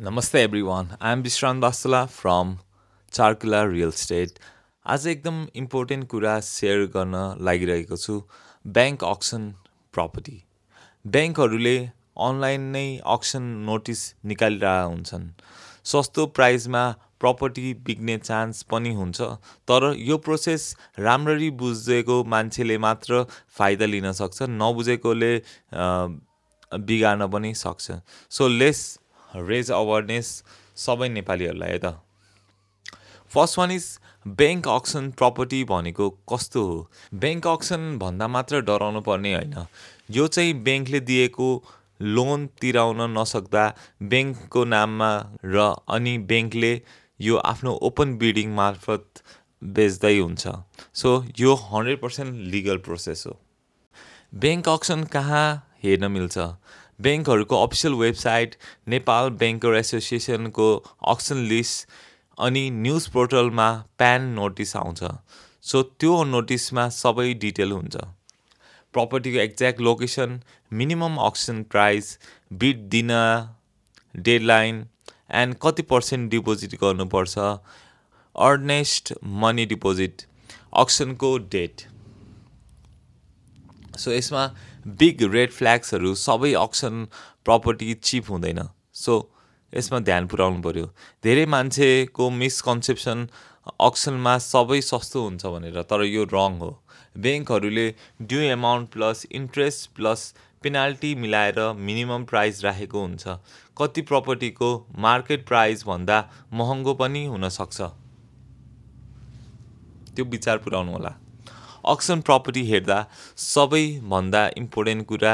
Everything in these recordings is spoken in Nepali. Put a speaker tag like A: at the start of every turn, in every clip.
A: Namaste everyone. I am Vishrant Basala from Charkula Real Estate. आज एकदम इम्पोर्टेन्ट कुरा सेयर गर्न लागिरहेको छु बैंक अक्सन प्रपर्टी। बैंकहरूले अनलाइन नै अक्सन नोटिस निकालिरहेका हुन्छन्। सस्तो प्राइसमा प्रपर्टी बिक्ने चान्स पनि हुन्छ, तर यो प्रोसेस राम्ररी बुझेको मान्छेले मात्र फाइदा लिन सक्छ, नबुझेकोले बिगार्न पनि सक्छ। सो लेट्स रेज अवेरनेस सबै नेपालीहरूलाई है त। First one is bank auction property भनेको कस्तो हो? बैंक अक्सन भन्दा मात्र डराउनु पर्ने होइन। यो चाहिँ बैंकले दिएको लोन तिराउन नसक्दा बैंकको नाममा र अनि बैंकले यो आफ्नो ओपन बिडिङ मार्फत बेच्दै हुन्छ। सो यो 100% लिगल प्रोसेस हो। बैंक अक्सन कहाँ हेर्न मिल्छ? बैंकहरूको अफिसियल वेबसाइट, नेपाल बैंकर एसोसिएसनको अक्सन लिस्ट अनि न्युज पोर्टलमा प्यान नोटिस आउँछ। सो त्यो नोटिसमा सबै डिटेल हुन्छ। प्रपर्टीको exact location, minimum auction price, bid दिन, डेडलाइन एन्ड कति % डिपोजिट गर्नुपर्छ, अर्नेस्ट मनी डिपोजिट, अक्सनको डेट। सो यसमा बिग रेड फ्ल्याग्सहरू, सबै अक्सन प्रपर्टी चिप हुँदैन। सो यसमा ध्यान पुर्याउनु पर्यो। धेरै मान्छेको मिसकन्सेप्सन अक्सनमा सबै सस्तो हुन्छ भनेर, तर यो रङ हो। बैंकहरूले due amount plus interest plus penalty मिलाएर मिनिमम प्राइस राखेको हुन्छ। कति प्रपर्टीको मार्केट प्राइस भन्दा महँगो पनि हुनसक्छ, त्यो विचार पुर्याउनु होला। अक्सन प्रपर्टी हेर्दा सबैभन्दा इम्पोर्टेन्ट कुरा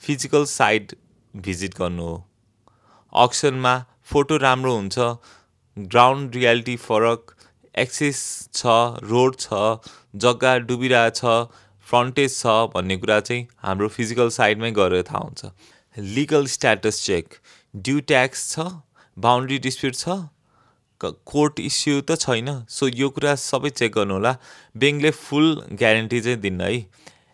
A: फिजिकल साइट भिजिट गर्नु हो। अक्सनमा फोटो राम्रो हुन्छ, ग्राउन्ड रियालिटी फरक, एक्सेस छ, रोड छ, जग्गा डुबिरहेछ, फ्रन्टेज छ भन्ने कुरा चाहिँ हाम्रो फिजिकल साइडमै गएर थाहा हुन्छ। Legal status check, due tax छ, बााउन्ड्री डिस्प्युट छ, कोर्ट इस्यु त छैन। सो यो कुरा सबै चेक गर्नु होला। बैंकले फुल ग्यारेन्टी चाहिँ दिन्न है,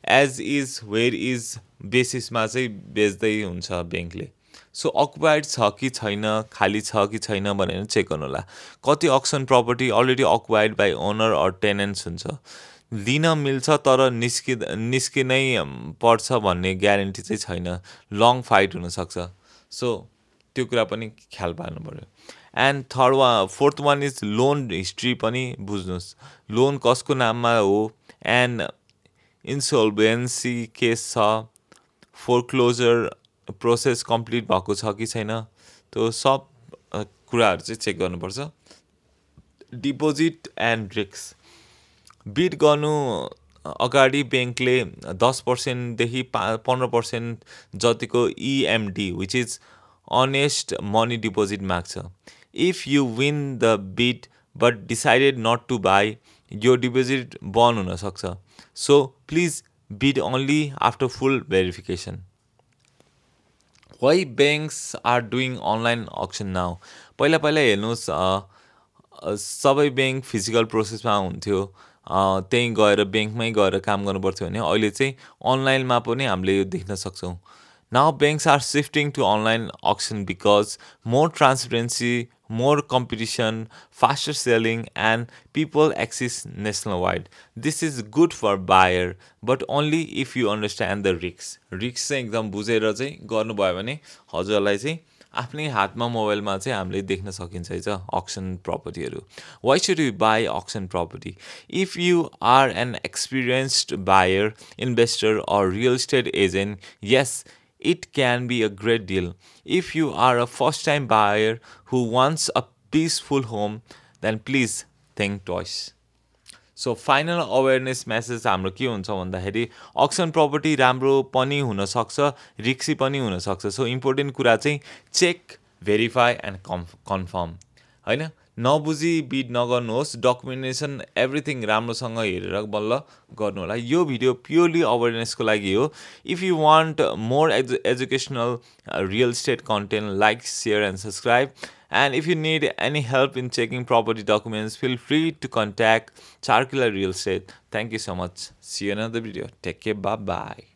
A: एज इज वेयर इज बेसिसमा चाहिँ बेच्दै हुन्छ बैंकले। सो अकुपाइड छ कि छैन, खाली छ कि छैन भनेर चेक गर्नु होला। कति auction property already occupied by owner or tenants हुन्छ, लिन मिल्छ तर निस्किनै पर्छ भन्ने ग्यारेन्टी चाहिँ छैन, लङ फाइट हुनसक्छ। सो त्यो कुरा पनि ख्याल पार्नु पऱ्यो। And forth one is loan history पनि बुझ्नुहोस्। लोन कसको नाममा हो, एन्ड इन्सोल्भेन्सी केस छ, फोरक्लोजर प्रोसेस कम्प्लिट भएको छ कि छैन, त्यो सब कुराहरू चाहिँ चेक गर्नुपर्छ। डिपोजिट एन्ड रिस्क, बिड गर्नु अगाडि बैंकले 10% देखि 15% जतिको EMD which is earnest money deposit माग्छ। If you win the bid but decided not to buy, यो डिपोजिट बन्द हुनसक्छ। So please bid only after full verification. Why banks are doing online auction now? पहिला हेर्नुहोस्, सबै ब्याङ्क फिजिकल प्रोसेसमा हुन्थ्यो, त्यहीँ गएर ब्याङ्कमै गएर काम गर्नुपर्थ्यो भने अहिले चाहिँ अनलाइनमा पनि हामीले यो देख्न सक्छौँ। Now banks are shifting to online auction because more transparency, more competition, faster selling, and people access nationwide. This is good for buyer, but only if you understand the risks. Risks चाहिँ एकदम बुझेर चाहिँ गर्नुभयो भने हजुरलाई चाहिँ आफ्नै हातमा मोबाइलमा चाहिँ हामीले देख्न सकिन्छ है auction प्रपर्टीहरू। Why should you buy auction property? If you are an experienced buyer, investor, or real estate agent, yes, it can be a great deal. If you are a first-time buyer who wants a peaceful home, then please think twice. So final awareness message हाम्रो के हुन्छ भन्दाखेरि अक्सन प्रपर्टी राम्रो पनि हुनसक्छ, रिक्सी पनि हुनसक्छ। सो इम्पोर्टेन्ट कुरा चाहिँ चेक, भेरिफाई एन्ड कन्फर्म होइन। नबुझी बिड नगर्नुहोस्, डकुमेन्टेसन एभ्रिथिङ राम्रोसँग हेरेर बल्ल गर्नु होला। यो भिडियो प्योरली अवेरनेसको लागि हो। If you want more educational real estate content, like, share and subscribe. And if you need any help in checking property documents, feel free to contact Charkula Real Estate. Thank you so much. See you in another video. Take care. Bye-bye.